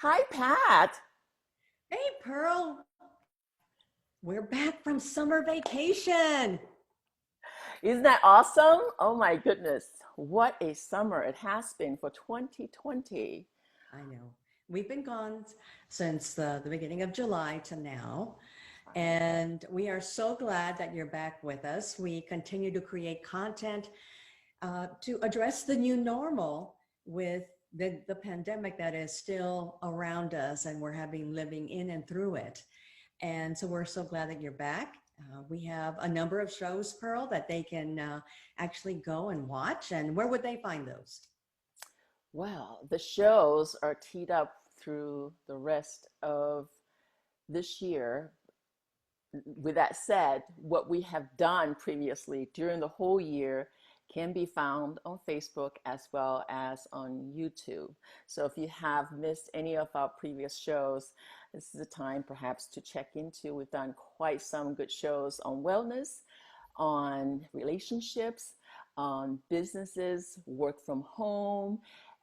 Hi, Pat. Hey, Pearl, we're back from summer vacation. Isn't that awesome? Oh my goodness. What a summer it has been for 2020. I know. We've been gone since the beginning of July to now, and we are so glad that you're back with us. We continue to create content to address the new normal with the pandemic that is still around us, and we're having living in and through it. And so we're so glad that you're back. We have a number of shows, Pearl, that they can actually go and watch. And where would they find those? Well, the shows are teed up through the rest of this year. With that said, what we have done previously during the whole year can be found on Facebook as well as on YouTube. So if you have missed any of our previous shows, this is a time perhaps to check into. We've done quite some good shows on wellness, on relationships, on businesses, work from home,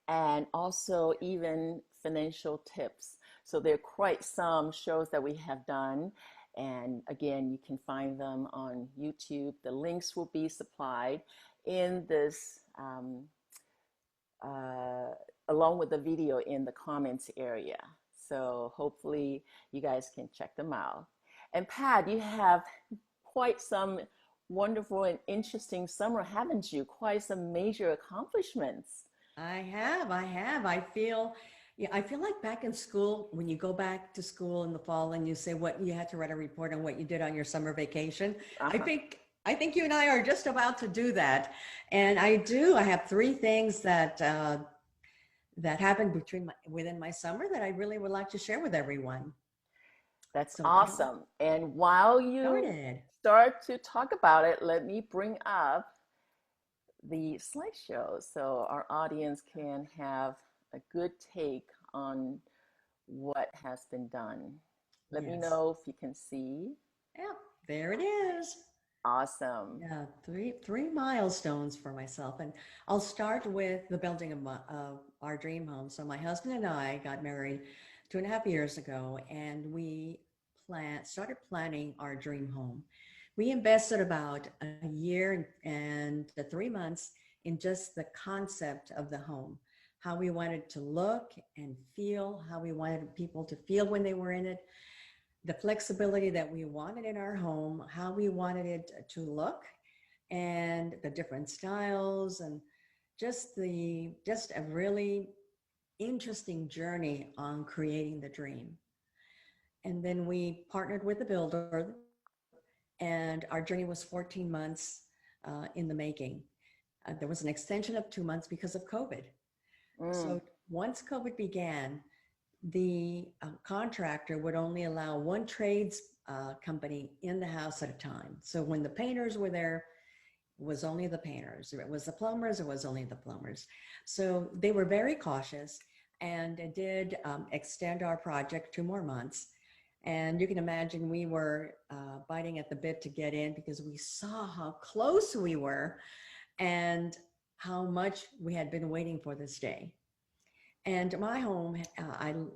and also even financial tips. So there are quite some shows that we have done. And again, you can find them on YouTube. The links will be supplied in this, uh, along with the video in the comments area. So hopefully you guys can check them out. And Pat, you have quite some wonderful and interesting summer, haven't you? Quite some major accomplishments. I feel like back in school, when you go back to school in the fall and you say what you had to write a report on what you did on your summer vacation. I Uh-huh. think, I think you and I are just about to do that. And I do, I have three things that happened within my summer that I really would like to share with everyone. That's So why don't we awesome. And while get you started? start to talk about it, let me bring up the slideshow so our audience can have a good take on what has been done. Let me Yes. know if you can see. Yeah, there it is. Awesome. Yeah, three milestones for myself, and I'll start with the building of our dream home. So my husband and I got married 2.5 years ago, and we started planning our dream home. We invested about a year and the 3 months in just the concept of the home, how we wanted to look and feel, how we wanted people to feel when they were in it, the flexibility that we wanted in our home, how we wanted it to look, and the different styles, and just a really interesting journey on creating the dream. And then we partnered with the builder, and our journey was 14 months in the making. There was an extension of 2 months because of COVID. Mm, So once COVID began, the contractor would only allow one trades company in the house at a time. So when the painters were there, it was only the painters. If it was the plumbers, it was only the plumbers. So they were very cautious, and it did extend our project 2 more months. And you can imagine we were biting at the bit to get in because we saw how close we were and how much we had been waiting for this day. And my home,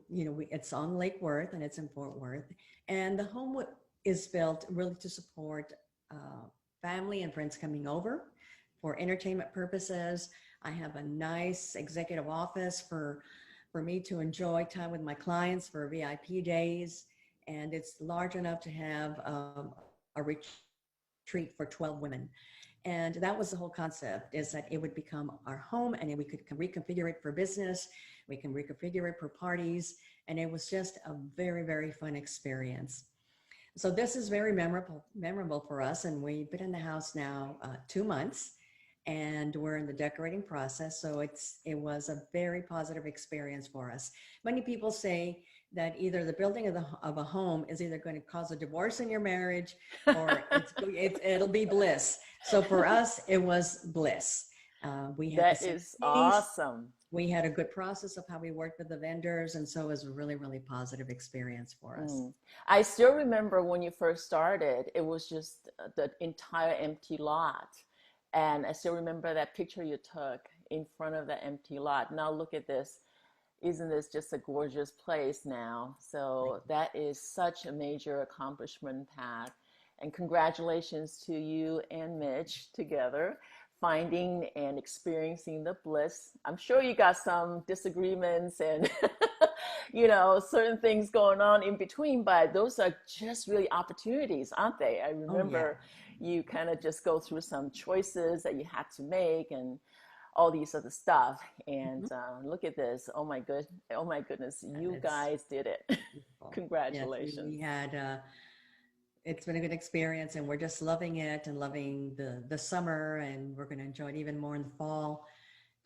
it's on Lake Worth and it's in Fort Worth. And the home is built really to support uh, family and friends coming over for entertainment purposes. I have a nice executive office for me to enjoy time with my clients for VIP days. And it's large enough to have a retreat for 12 women. And that was the whole concept, is that it would become our home, and then we could reconfigure it for business. We can reconfigure it for parties. And it was just a very, very fun experience. So this is very memorable for us. And we've been in the house now 2 months, and we're in the decorating process. So it was a very positive experience for us. Many people say that either the building of a home is either going to cause a divorce in your marriage, or it'll be bliss. So for us, it was bliss. We had the that same is taste. awesome. We had a good process of how we worked with the vendors. And so it was a really, really positive experience for us. Mm. I still remember when you first started, it was just the entire empty lot. And I still remember that picture you took in front of the empty lot. Now look at this. isn't this just a gorgeous place now? Thank So you. that is such a major accomplishment, Pat. And congratulations to you and Mitch together, finding and experiencing the bliss. I'm sure you got some disagreements and, certain things going on in between, but those are just really opportunities, aren't they? I Oh yeah. remember you kind of just go through some choices that you had to make and all these other stuff. And Mhm. look at this. Oh my goodness. You It's guys did it. beautiful. Yes, we Congratulations. had it's been a good experience, and we're just loving it and loving the summer, and we're going to enjoy it even more in the fall.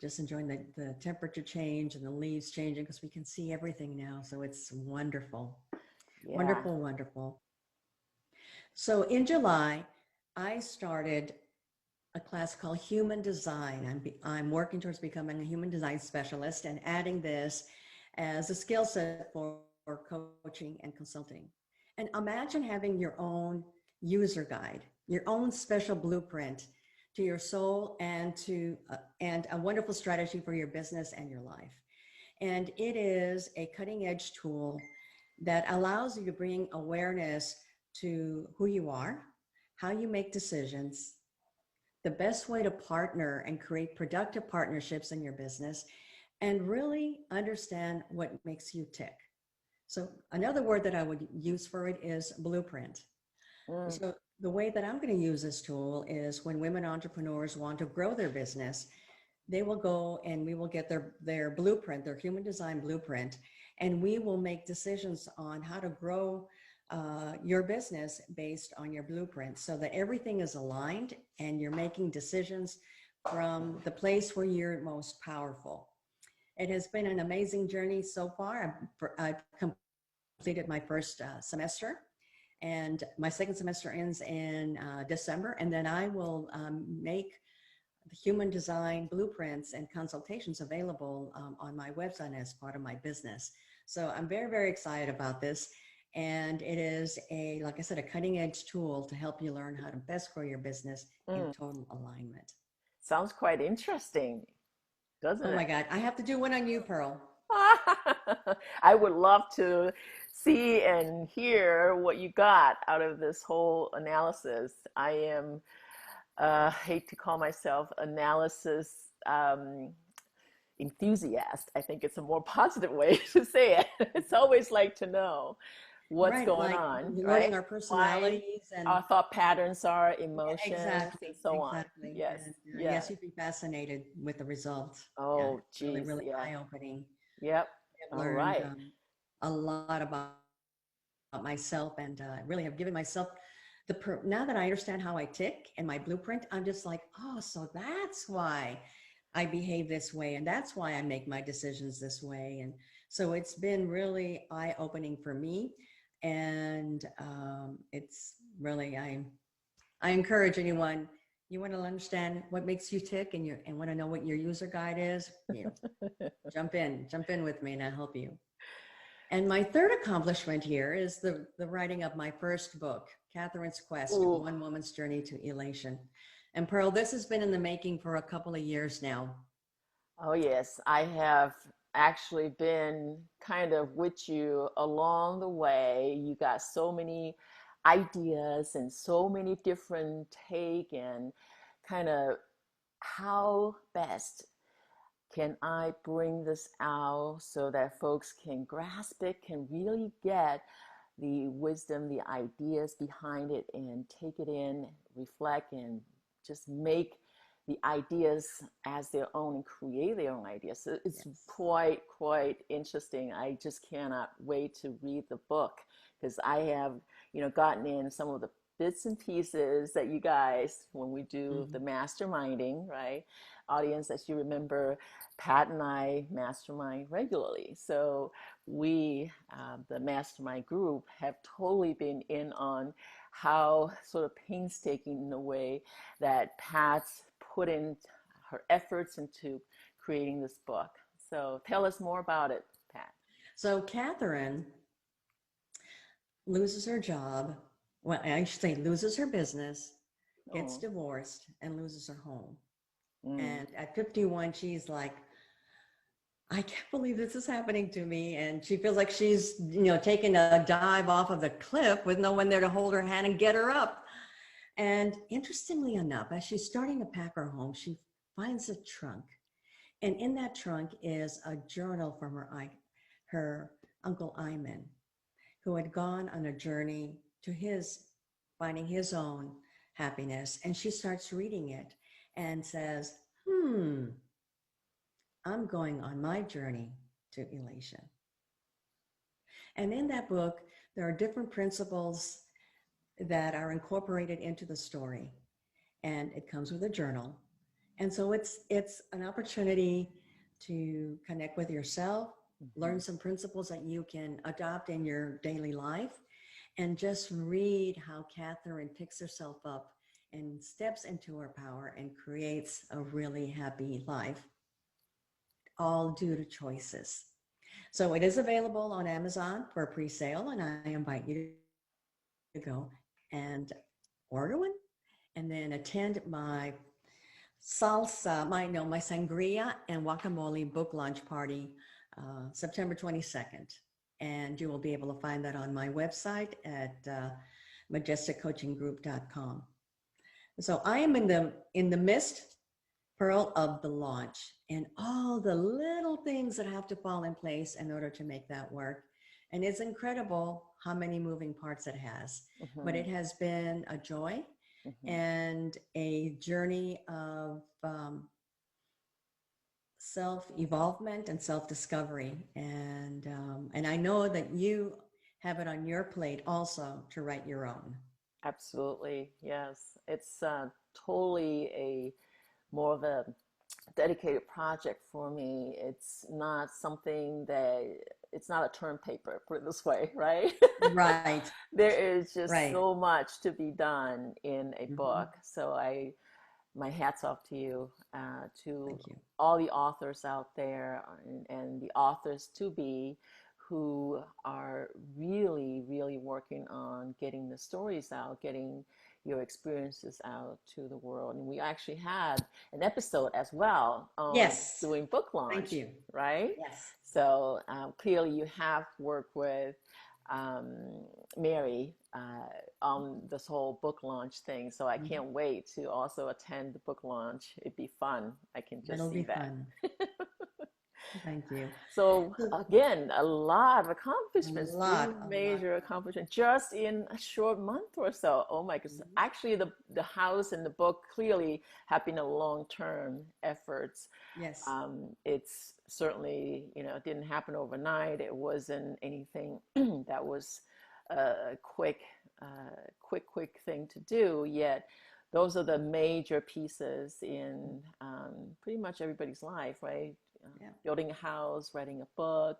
Just enjoying the temperature change and the leaves changing because we can see everything now. So it's wonderful, Yeah. wonderful, wonderful. So in July, I started a class called Human Design. I'm working towards becoming a human design specialist and adding this as a skill set for coaching and consulting. And imagine having your own user guide, your own special blueprint to your soul and a wonderful strategy for your business and your life. And it is a cutting edge tool that allows you to bring awareness to who you are, how you make decisions, the best way to partner and create productive partnerships in your business, and really understand what makes you tick. So another word that I would use for it is blueprint. Mm. So the way that I'm going to use this tool is when women entrepreneurs want to grow their business, they will go and we will get their blueprint, their human design blueprint, and we will make decisions on how to grow your business based on your blueprint so that everything is aligned and you're making decisions from the place where you're most powerful. It has been an amazing journey so far. I've completed my first semester, and my second semester ends in December, and then I will make the human design blueprints and consultations available on my website as part of my business. So I'm very, very excited about this. And it is like I said, a cutting edge tool to help you learn how to best grow your business in Mm. total alignment. Sounds quite interesting, doesn't Oh my it? God. I have to do one on you, Pearl. I would love to see and hear what you got out of this whole analysis. I am, hate to call myself analysis um, enthusiast. I think it's a more positive way to say it. It's always like to know what's Right. going Like on, right? learning our Why personalities and our thought patterns are, yeah, emotions, and exactly. so on. Exactly. Yes, And yes. yes, you'd be fascinated with the results. Yeah. Oh, It's really, geez, really yeah. eye opening. Yep. I've All learned right. a lot about myself and really have given myself now that I understand how I tick and my blueprint, I'm just like, oh, so that's why I behave this way. And that's why I make my decisions this way. And so it's been really eye opening for me. And it's really, I encourage anyone, you want to understand what makes you tick and want to know what your user guide is, jump in with me and I'll help you. And my third accomplishment here is the writing of my first book, Catherine's Quest, Ooh. One Woman's Journey to Elation. And Pearl, this has been in the making for a couple of years now. Oh, yes, I have actually been kind of with you along the way. You got so many ideas and so many different take and kind of how best can I bring this out so that folks can grasp it, can really get the wisdom, the ideas behind it, and take it in, reflect, and just make the ideas as their own and create their own ideas. So it's Yes. quite interesting. I just cannot wait to read the book because I have, gotten in some of the bits and pieces that you guys, when we do the Mm-hmm. masterminding, right? Audience, as you remember, Pat and I mastermind regularly. So we, the mastermind group, have totally been in on how sort of painstaking in a way that Pat's put in her efforts into creating this book. So tell us more about it, Pat. So Catherine loses her job. Well, I should say loses her business, gets Oh, divorced, and loses her home. mm, And at 51, she's like, I can't believe this is happening to me. And she feels like she's, taking a dive off of the cliff with no one there to hold her hand and get her up. And interestingly enough, as she's starting to pack her home, she finds a trunk. And in that trunk is a journal from her Uncle Iman, who had gone on a journey to finding his own happiness. And she starts reading it and says, I'm going on my journey to elation. And in that book, there are different principles that are incorporated into the story. And it comes with a journal. And so it's an opportunity to connect with yourself, learn some principles that you can adopt in your daily life, and just read how Catherine picks herself up and steps into her power and creates a really happy life, all due to choices. So it is available on Amazon for pre-sale, and I invite you to go and order one, and then attend my my sangria and guacamole book launch party, September 22nd. And you will be able to find that on my website at majesticcoachinggroup.com. So I am in the midst, Pearl, of the launch and all the little things that have to fall in place in order to make that work. And it's incredible how many moving parts it has. But it has been a joy and a journey of self-evolvement and self-discovery. And I know that you have it on your plate also to write your own. Absolutely, yes. It's totally a more of a dedicated project for me. It's not something that it's not a term paper, put it this way, right? Right, There is just right. so much to be done in a Mm-hmm. book. So my hats off to you, to Thank you. all the authors out there and the authors to be who are really, really working on getting the stories out, getting your experiences out to the world. And we actually had an episode as well on Yes, doing book thank launch, you. right? Yes. So clearly you have worked with um, Mary on this whole book launch thing. So I Mhm. can't wait to also attend the book launch. It'd be fun. I can just It'll be see that. fun. Thank you. So So again, a lot of a accomplishments, three lot, a lot. major accomplishments just in a short month or so. Oh my goodness. Mhm. Actually, the house and the book clearly have been a long-term efforts. Yes, It's certainly, it didn't happen overnight. It wasn't anything that was a quick thing to do. Yet, those are the major pieces in pretty much everybody's life, right? yeah, Building a house, writing a book,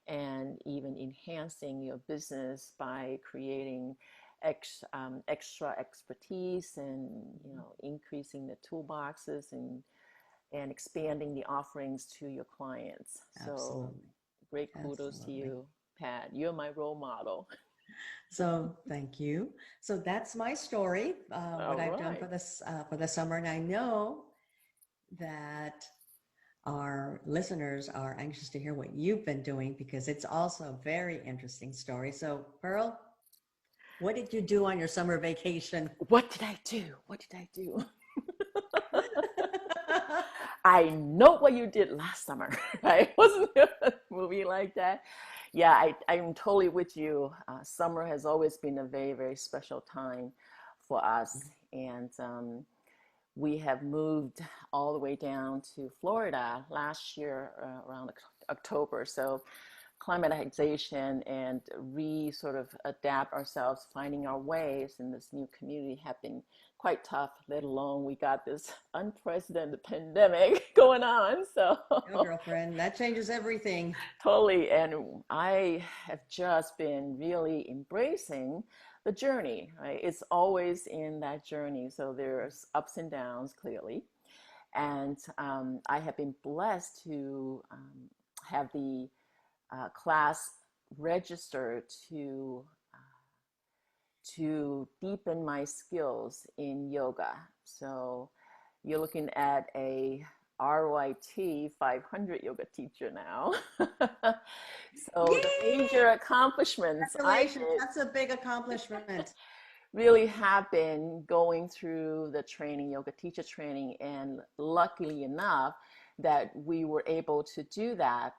and even enhancing your business by creating extra expertise and increasing the toolboxes and expanding the offerings to your clients. So absolutely, great kudos to absolutely. you, Pat. You're my role model. So thank you. So that's my story, what All I've done right. for the summer, and I know that our listeners are anxious to hear what you've been doing because it's also a very interesting story. So, Pearl, what did you do on your summer vacation? What did I do? What did I do? I know what you did last summer, right? Wasn't it a movie like that? Yeah, I'm totally with you. Summer has always been a very, very special time for us. And we have moved all the way down to Florida last year around October. So climatization and sort of adapt ourselves, finding our ways in this new community have been quite tough, let alone we got this unprecedented pandemic going on. So Oh, girlfriend, that changes everything. totally. And I have just been really embracing the journey, right? It's always in that journey. So there's ups and downs, clearly. And I have been blessed to have the class register to deepen my skills in yoga. So you're looking at a RYT 500 yoga teacher now. So the Yay! major accomplishments I Congratulations. did That's a big accomplishment. really have been going through the training, yoga teacher training, and luckily enough that we were able to do that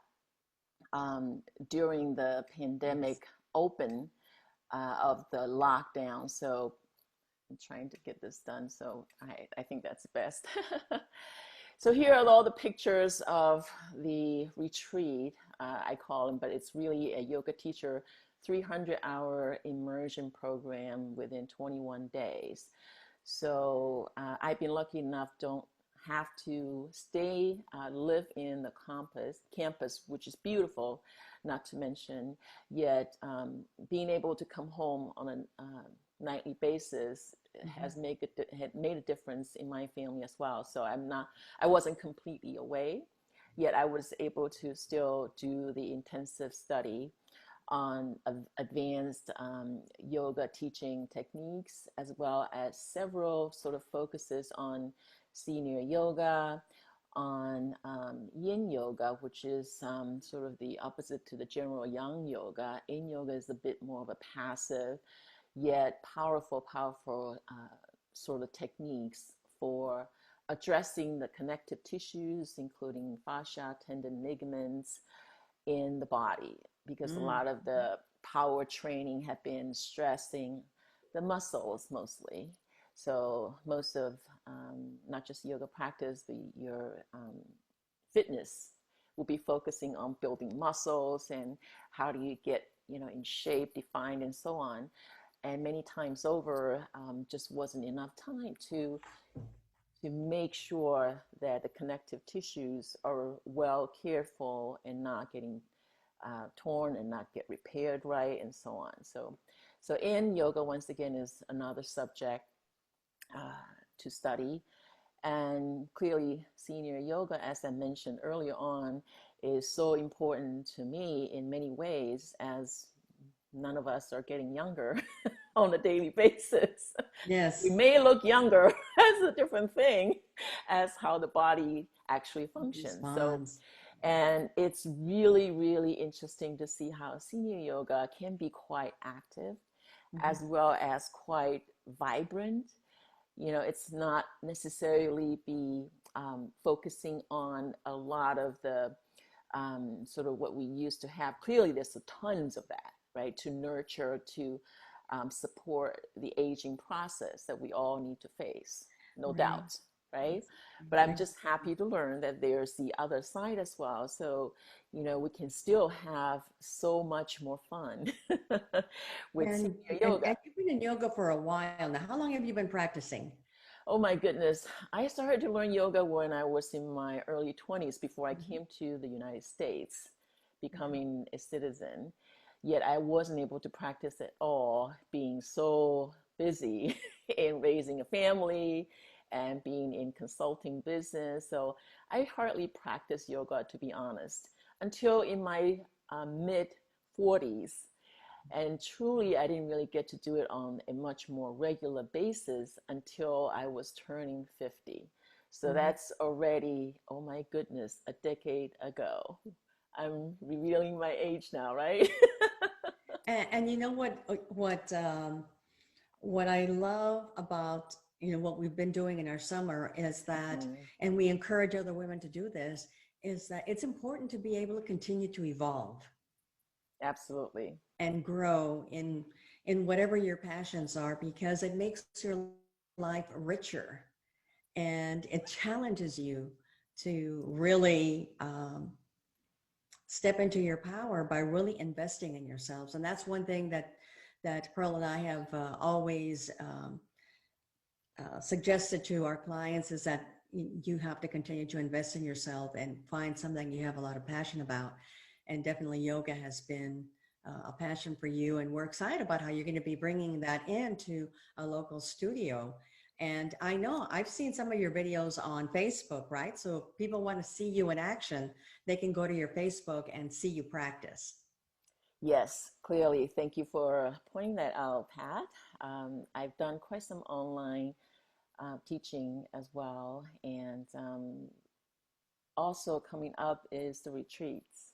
during the Yes. pandemic open of the lockdown. So I'm trying to get this done. So I think that's best. So here are all the pictures of the retreat, I call them, but it's really a yoga teacher 300-hour immersion program within 21 days. So I've been lucky enough, don't have to stay, live in the campus, which is beautiful, not to mention, yet being able to come home on a nightly basis Mhm. had made a difference in my family as well. So I wasn't completely away, yet I was able to still do the intensive study on advanced yoga teaching techniques, as well as several sort of focuses on senior yoga, on yin yoga, which is sort of the opposite to the general yang yoga. Yin yoga is a bit more of a passive, yet powerful sort of techniques for addressing the connective tissues, including fascia, tendon, ligaments in the body, because a Mm. lot of the power training have been stressing the muscles mostly. So most of not just yoga practice, but your fitness will be focusing on building muscles and how do you get in shape, defined, and so on. And many times over, just wasn't enough time to make sure that the connective tissues are well cared for and not getting torn and not get repaired right and so on. So in yoga, once again, is another subject to study. And clearly, senior yoga, as I mentioned earlier on, is so important to me in many ways, as none of us are getting younger on a daily basis. We Yes. may look younger, that's a different thing, as how the body actually functions. So, Response. and it's really, really interesting to see how senior yoga can be quite active Mhm. as well as quite vibrant. It's not necessarily be focusing on a lot of the sort of what we used to have. Clearly, there's tons of that, right? To nurture, to support the aging process that we all need to face, no Right. doubt, right? But I'm Exactly. just happy to learn that there's the other side as well. So, we can still have so much more fun with And, senior and yoga. and you've been in yoga for a while now. How long have you been practicing? Oh my goodness. I started to learn yoga when I was in my early 20s before I Mhm. came to the United States, Mhm. becoming a citizen. Yet I wasn't able to practice at all, being so busy in raising a family and being in consulting business. So I hardly practiced yoga, to be honest, until in my mid 40s. And truly, I didn't really get to do it on a much more regular basis until I was turning 50. So Mhm. that's already, oh my goodness, a decade ago. I'm revealing my age now, right? And you know what I love about what we've been doing in our summer is that, Mhm. and we encourage other women to do this, is that it's important to be able to continue to evolve Absolutely. and grow in whatever your passions are, because it makes your life richer and it challenges you to really step into your power by really investing in yourselves. And that's one thing that Pearl and I have always suggested to our clients, is that you have to continue to invest in yourself and find something you have a lot of passion about. And definitely yoga has been a passion for you. And we're excited about how you're going to be bringing that into a local studio. And I know I've seen some of your videos on Facebook, right? So if people want to see you in action, they can go to your Facebook and see you practice. Yes, clearly. Thank you for pointing that out, Pat. I've done quite some online teaching as well. And also coming up is the retreats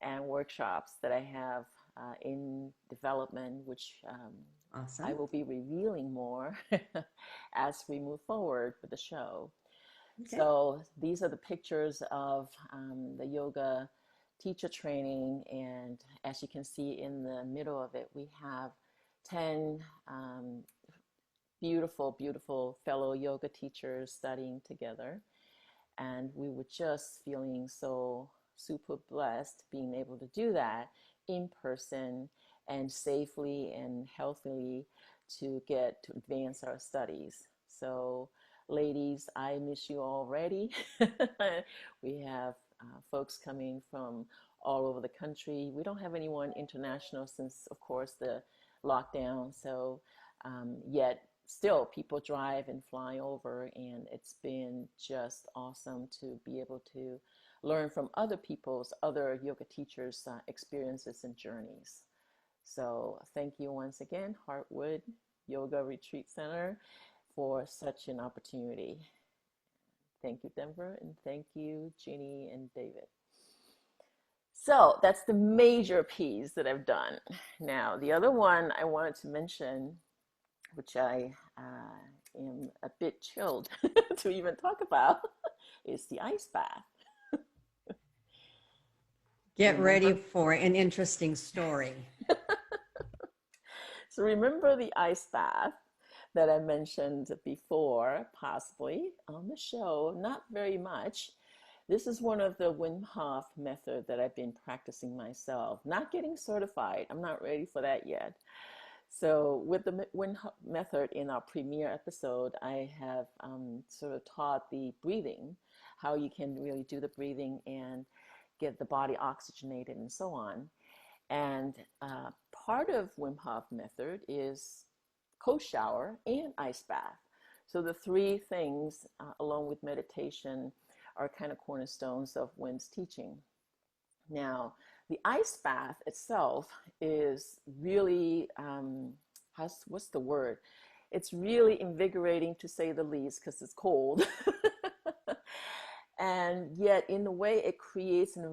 and workshops that I have in development, which I Awesome. will be revealing more as we move forward with the show. Okay. So these are the pictures of the yoga teacher training. And as you can see in the middle of it, we have 10 beautiful, beautiful fellow yoga teachers studying together. And we were just feeling so super blessed being able to do that in person and safely and healthily to get to advance our studies. So, ladies, I miss you already. We have folks coming from all over the country. We don't have anyone international since, of course, the lockdown. So, yet still people drive and fly over, and it's been just awesome to be able to learn from other people's, other yoga teachers' experiences and journeys. So thank you once again, Heartwood Yoga Retreat Center, for such an opportunity. Thank you, Denver, and thank you, Jeannie and David. So that's the major piece that I've done. Now, the other one I wanted to mention, which I am a bit chilled to even talk about, is the ice bath. Get ready Remember? for an interesting story. So remember the ice bath that I mentioned before, possibly on the show, not very much. This is one of the Wim Hof method that I've been practicing myself, not getting certified. I'm not ready for that yet. So with the Wim Hof method in our premiere episode, I have sort of taught the breathing, how you can really do the breathing and get the body oxygenated and so on. And part of Wim Hof method is cold shower and ice bath. So the three things, along with meditation, are kind of cornerstones of Wim's teaching. Now, the ice bath itself is really, what's the word? It's really invigorating, to say the least, because it's cold. And yet, in a way, it creates an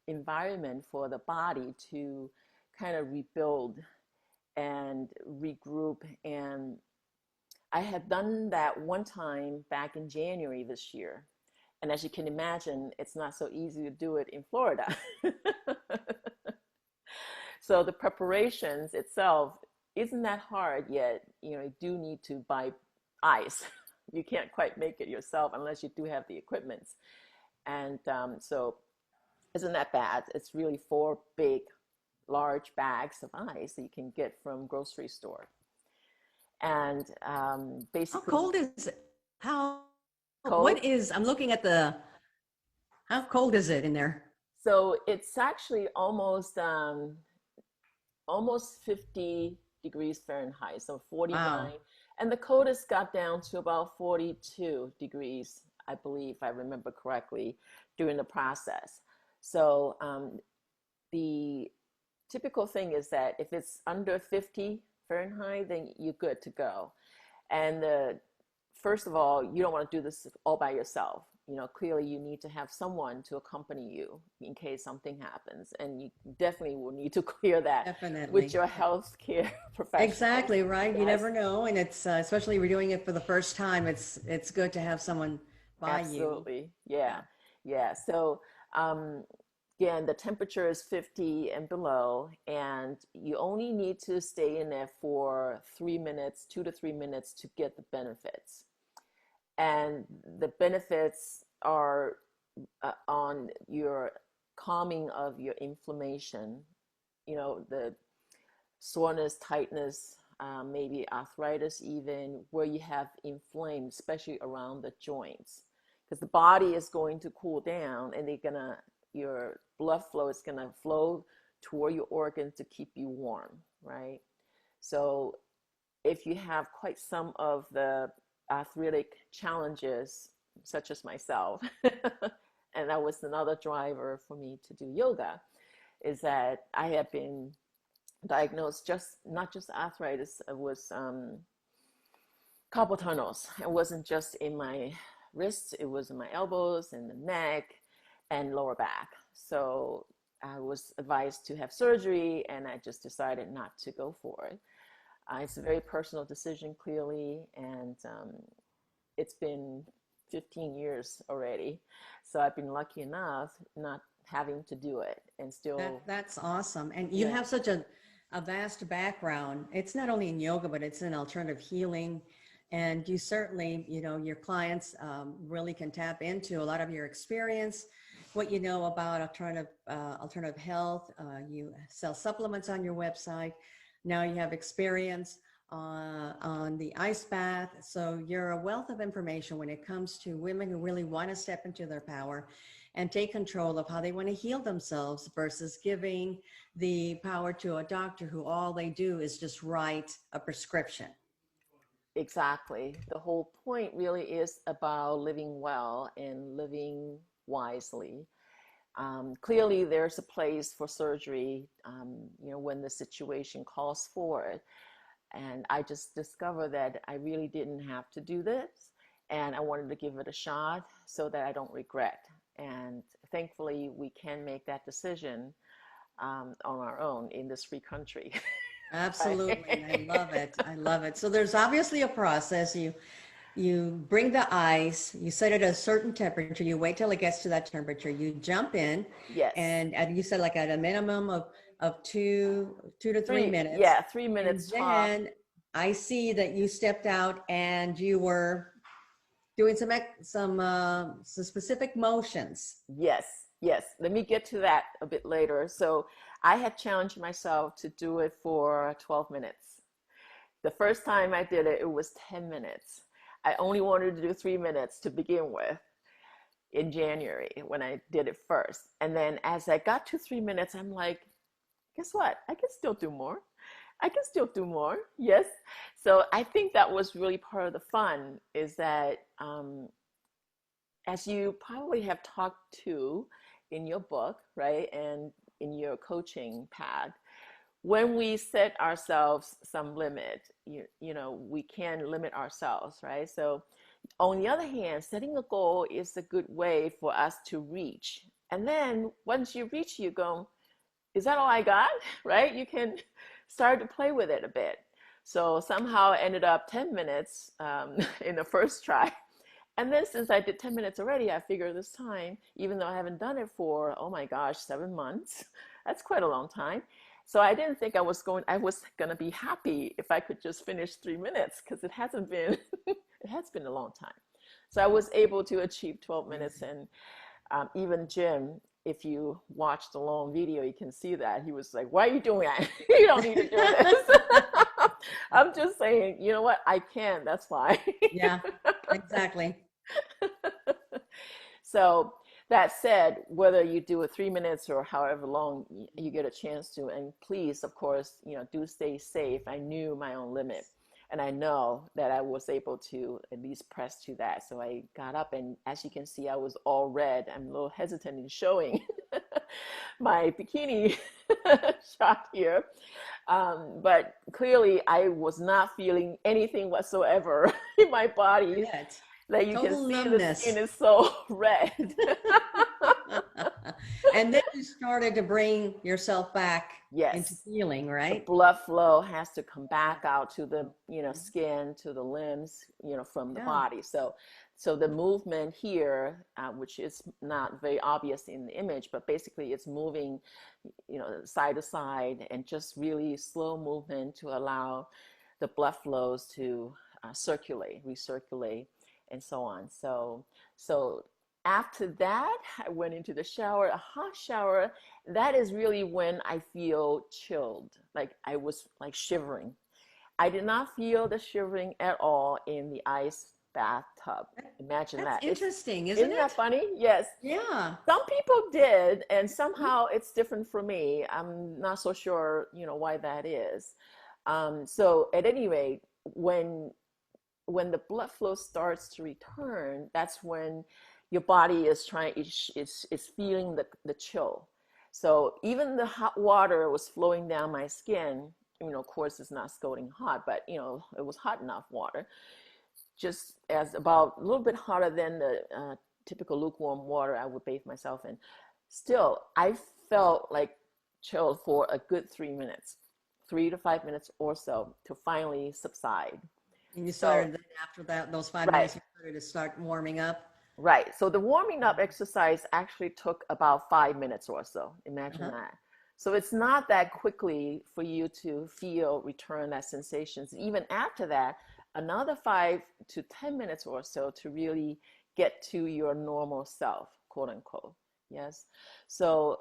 environment for the body to kind of rebuild and regroup. And I had done that one time back in January this year. And as you can imagine, it's not so easy to do it in Florida. So the preparations itself isn't that hard, yet you do need to buy ice. You can't quite make it yourself unless you do have the equipment. And so isn't that bad? It's really four big, large bags of ice that you can get from grocery store. And How basically, cold is it? cold. What is, I'm looking at how cold is it in there? So it's actually almost 50 degrees Fahrenheit, so Wow. 49. And the coldest got down to about 42 degrees, I believe, if I remember correctly, during the process. So the typical thing is that if it's under 50 Fahrenheit, then you're good to go. And first of all, you don't want to do this all by yourself. Clearly you need to have someone to accompany you in case something happens. And you definitely will need to clear that with Definitely. your healthcare professionals. Exactly, right? You Yes, never know. And it's, especially if you're doing it for the first time, it's good to have someone by you. absolutely. Yeah. Yeah. Yeah. So, um, again, the temperature is 50 and below, and you only need to stay in there for 3 minutes, 2 to 3 minutes to get the benefits. And the benefits are on your calming of your inflammation, the soreness, tightness, maybe arthritis, even where you have inflamed, especially around the joints, because the body is going to cool down, and your blood flow is gonna flow toward your organs to keep you warm, right? So if you have quite some of the arthritic challenges, such as myself, and that was another driver for me to do yoga, is that I have been diagnosed just not just arthritis, it was carpal tunnels. It wasn't just in my wrists, it was in my elbows and the neck and lower back. So I was advised to have surgery, and I just decided not to go for it. It's a very personal decision, clearly, and it's been 15 years already. So I've been lucky enough not having to do it and still, That's awesome. And you yeah, have such a vast background. It's not only in yoga, but it's in alternative healing. And you certainly, you know, your clients really can tap into a lot of your experience, what you know about alternative health. You sell supplements on your website. Now you have experience on the ice bath. So you're a wealth of information when it comes to women who really want to step into their power and take control of how they want to heal themselves versus giving the power to a doctor who all they do is just write a prescription. exactly. The whole point really is about living well and living wisely. Clearly, there's a place for surgery, when the situation calls for it. And I just discovered that I really didn't have to do this. And I wanted to give it a shot so that I don't regret. And thankfully, we can make that decision on our own in this free country. Absolutely. I Right? love it. I love it. So there's obviously a process. You bring the ice, you set it at a certain temperature, you wait till it gets to that temperature, you jump in, Yes. and you said like at a minimum of 2 to 3 minutes. Yeah, 3 minutes And top. then I see that you stepped out and you were doing some specific motions. Yes, yes. Let me get to that a bit later. So I had challenged myself to do it for 12 minutes. The first time I did it, it was 10 minutes. I only wanted to do 3 minutes to begin with in January when I did it first. And then as I got to 3 minutes, I'm like, guess what? I can still do more. I can still do more. Yes. So I think that was really part of the fun is that as you probably have talked to in your book, right, and in your coaching pad, when we set ourselves some limit, we can limit ourselves, right? So on the other hand, setting a goal is a good way for us to reach. And then once you reach, you go, is that all I got? Right? You can start to play with it a bit. So somehow I ended up 10 minutes in the first try. And then since I did 10 minutes already, I figured this time, even though I haven't done it for, oh my gosh, 7 months, that's quite a long time. So I didn't think I was going to be happy if I could just finish 3 minutes because it hasn't been, it has been a long time. So I was able to achieve 12 minutes. Amazing. And even Jim, if you watch the long video, you can see that he was like, why are you doing that? You don't need to do this. I'm just saying, you know what? I can. That's why. Yeah, exactly. So that said, whether you do it 3 minutes or however long you get a chance to, and please, of course, do stay safe. I knew my own limit, and I know that I was able to at least press to that. So I got up, and as you can see, I was all red. I'm a little hesitant in showing my bikini shot here, but clearly I was not feeling anything whatsoever in my body. Good. Like you can Total see the skin numbness. is so red. And then you started to bring yourself back into Yes, healing, the right? blood flow has to come back out to the skin, to the limbs, from the Yeah. body. So the movement here, which is not very obvious in the image, but basically it's moving, side to side, and just really slow movement to allow the blood flows to circulate, recirculate, and so on. So after that, I went into the shower, a hot shower. That is really when I feel chilled, like I was like shivering. I did not feel the shivering at all in the ice bathtub. Imagine That's that. interesting, isn't Isn't that it? funny? Yes. Yeah. Some people did, and Mhm. somehow it's different for me. I'm not so sure, why that is. So at any rate, when the blood flow starts to return, that's when your body is is feeling the chill. So even the hot water was flowing down my skin. Of course, it's not scalding hot, but it was hot enough water. just as about a little bit hotter than the typical lukewarm water I would bathe myself in. Still, I felt like chilled for a good 3 minutes, 3 to 5 minutes or so to finally subside. And you So, started then after that, those five right, minutes, you started to start warming up. right. So the warming up exercise actually took about 5 minutes or so. Imagine Uh-huh. that. So it's not that quickly for you to feel return that sensations. Even after that, another 5 to 10 minutes or so to really get to your normal self, quote unquote. Yes. So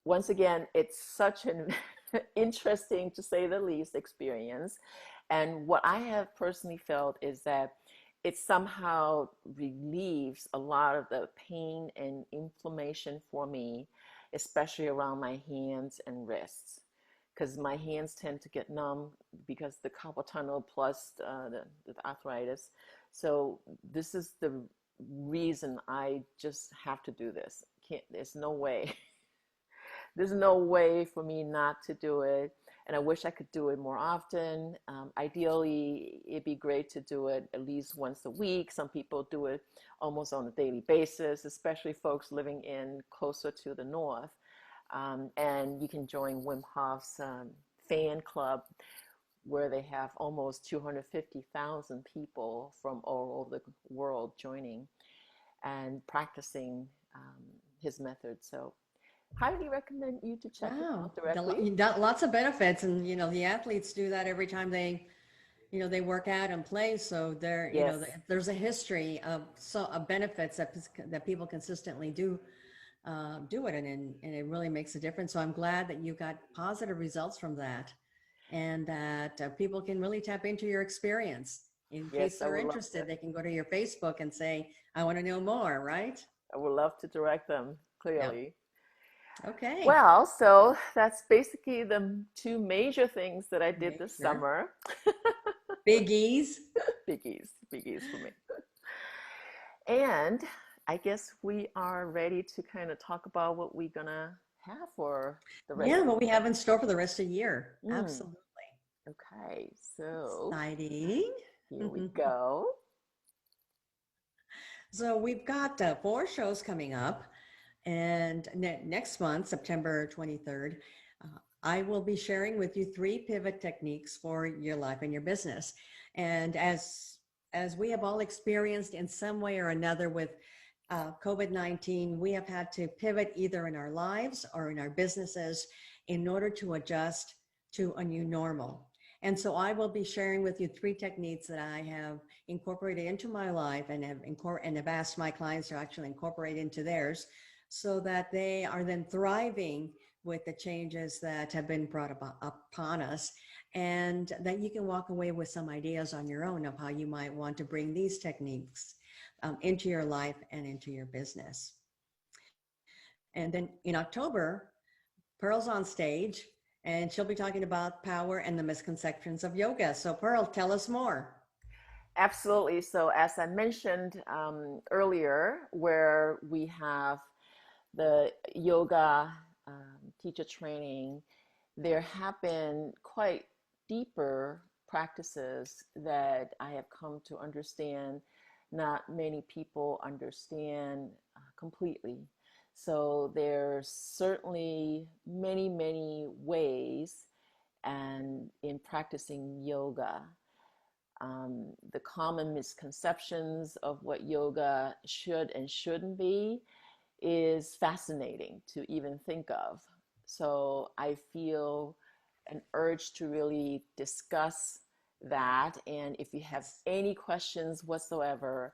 once again, it's such an interesting, to say the least, experience. And what I have personally felt is that it somehow relieves a lot of the pain and inflammation for me, especially around my hands and wrists. Because my hands tend to get numb because the carpal tunnel plus the arthritis. So this is the reason I just have to do this. Can't, there's no way there's no way for me not to do it. And I wish I could do it more often. Ideally, it'd be great to do it at least once a week. Some people do it almost on a daily basis, especially folks living in closer to the north. And you can join Wim Hof's fan club, where they have almost 250,000 people from all over the world joining and practicing his method. So highly recommend you to check it Wow. out directly. You got lots of benefits. And, the athletes do that every time they work out and play. So Yes, there's a history of benefits that people consistently do it. And it really makes a difference. So I'm glad that you got positive results from that and that people can really tap into your experience. In case yes, I they're would love to. interested, they can go to your Facebook and say, I want to know more, right? I would love to direct them Yep. clearly. Okay. Well, so that's basically the two major things that I did this Major. summer. Biggies. Biggies, biggies for me. And I guess we are ready to kind of talk about what we're gonna have for the rest Yeah, of what the we year. have in store for the rest of the year. Mm, Absolutely. okay, so Exciting. here we go. So we've got four shows coming up. And next month, September 23rd, I will be sharing with you three pivot techniques for your life and your business. And as we have all experienced in some way or another with COVID-19, we have had to pivot either in our lives or in our businesses in order to adjust to a new normal. And so I will be sharing with you three techniques that I have incorporated into my life and have asked my clients to actually incorporate into theirs so that they are then thriving with the changes that have been brought upon us, and that you can walk away with some ideas on your own of how you might want to bring these techniques into your life and into your business. And then in October, Pearl's on stage and she'll be talking about power and the misconceptions of yoga. So Pearl, tell us more. Absolutely. So, as I mentioned earlier, where we have the yoga teacher training, there have been quite deeper practices that I have come to understand not many people understand completely. So there's certainly many, many ways and in practicing yoga. The common misconceptions of what yoga should and shouldn't be is fascinating to even think of. So I feel an urge to really discuss that. And if you have Yes. any questions whatsoever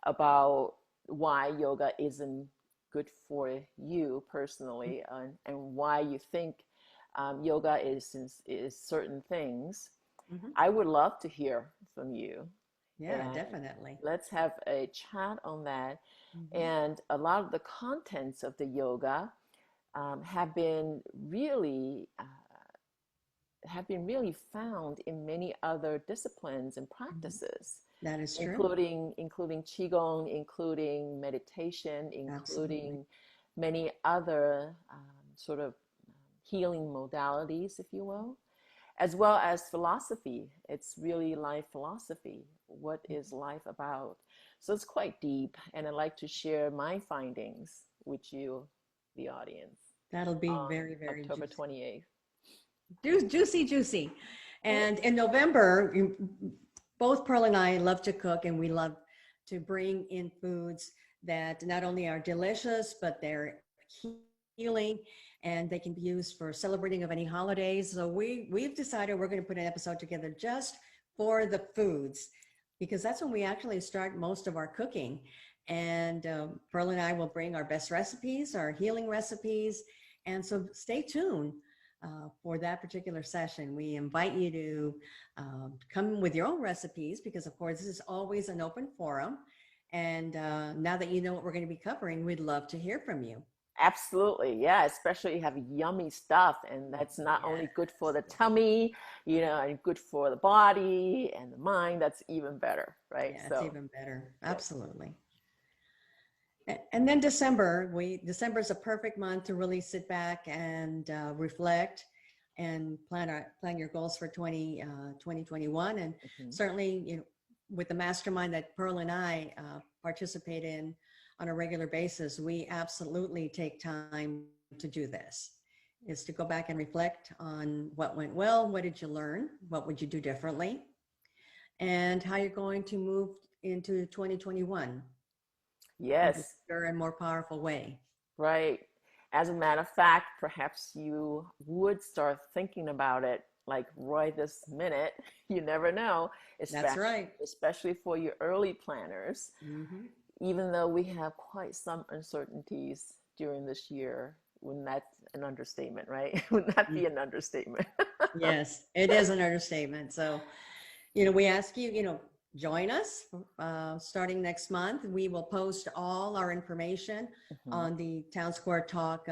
about why yoga isn't good for you personally, and why you think yoga is certain things, Mm-hmm. I would love to hear from you. Yeah, And definitely. let's have a chat on that. Mm-hmm. And a lot of the contents of the yoga have been really found in many other disciplines and Mm-hmm. practices, That is true. including qigong, including meditation, Absolutely. including many other sort of healing modalities, if you will. as well as philosophy. It's really life philosophy. What is life about? So it's quite deep, and I'd like to share my findings with you, the audience, That'll be on very, very October juicy. 28th. Juicy, juicy. And in November, both Pearl and I love to cook, and we love to bring in foods that not only are delicious, but they're healing, and they can be used for celebrating of any holidays. So we've decided we're going to put an episode together just for the foods, because that's when we actually start most of our cooking. And Pearl and I will bring our best recipes, our healing recipes. And so stay tuned for that particular session. We invite you to come with your own recipes, because of course this is always an open forum. And now that you know what we're going to be covering, we'd love to hear from you. Absolutely, yeah, especially you have yummy stuff, and that's not only good for Yes. the tummy, and good for the body and the mind. That's even better, right? Yeah, it's So, even better. yes, Absolutely. And then December is a perfect month to really sit back and reflect and plan your goals for 2021. And hmm, certainly, with the mastermind that Pearl and I participate in on a regular basis, we absolutely take time to do this, is to go back and reflect on what went well, what did you learn, what would you do differently, and how you're going to move into 2021 in a yes, bigger and more powerful way. right. As a matter of fact, perhaps you would start thinking about it like right this minute. You never know, That's especially right. especially for your early planners. Hmm. Even though we have quite some uncertainties during this year, wouldn't that an understatement, right? Wouldn't that be an understatement? Yes, it is an understatement. So, we ask you, join us starting next month. We will post all our information Mhm. on the Town Square Talk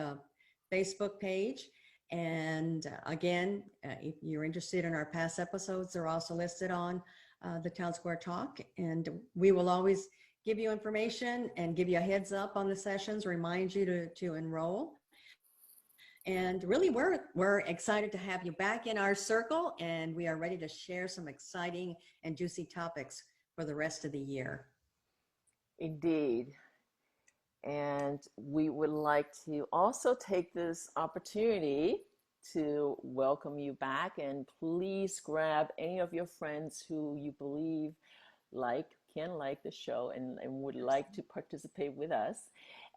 Facebook page. And again, if you're interested in our past episodes, they're also listed on the Town Square Talk. And we will always give you information and give you a heads up on the sessions, remind you to enroll. And really, we're excited to have you back in our circle, and we are ready to share some exciting and juicy topics for the rest of the year. Indeed. And we would like to also take this opportunity to welcome you back, and please grab any of your friends who you believe can like the show, and would like to participate with us.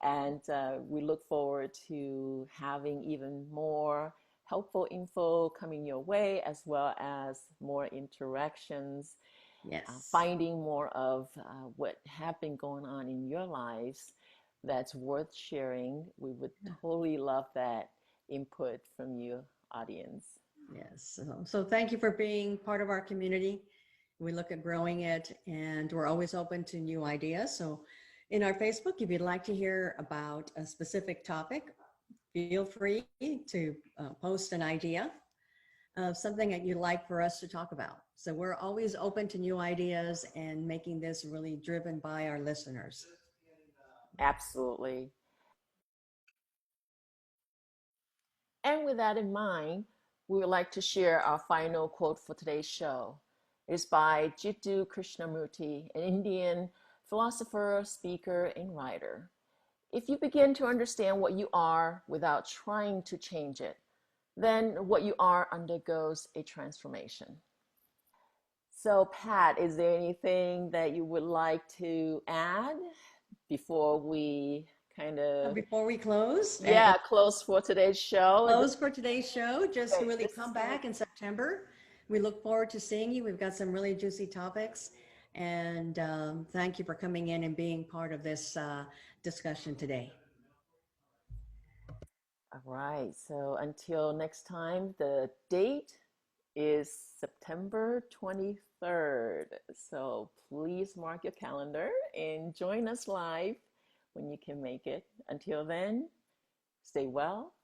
And we look forward to having even more helpful info coming your way, as well as more interactions, Yes. finding more of what have been going on in your lives that's worth sharing. We would totally love that input from you, audience. Yes. So thank you for being part of our community. We look at growing it, and we're always open to new ideas. So in our Facebook, if you'd like to hear about a specific topic, feel free to post an idea of something that you'd like for us to talk about. So we're always open to new ideas and making this really driven by our listeners. Absolutely. And with that in mind, we would like to share our final quote for today's show. It is by Jiddu Krishnamurti, an Indian philosopher, speaker, and writer. If you begin to understand what you are without trying to change it, then what you are undergoes a transformation. So, Pat, is there anything that you would like to add before we kind of, Before we close, yeah, close for today's show? close for today's show, just Okay, really this is come going to, back in September. We look forward to seeing you. We've got some really juicy topics. And thank you for coming in and being part of this discussion today. all right. So until next time, the date is September 23rd. So please mark your calendar and join us live when you can make it. Until then, stay well.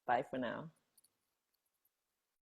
Bye for now.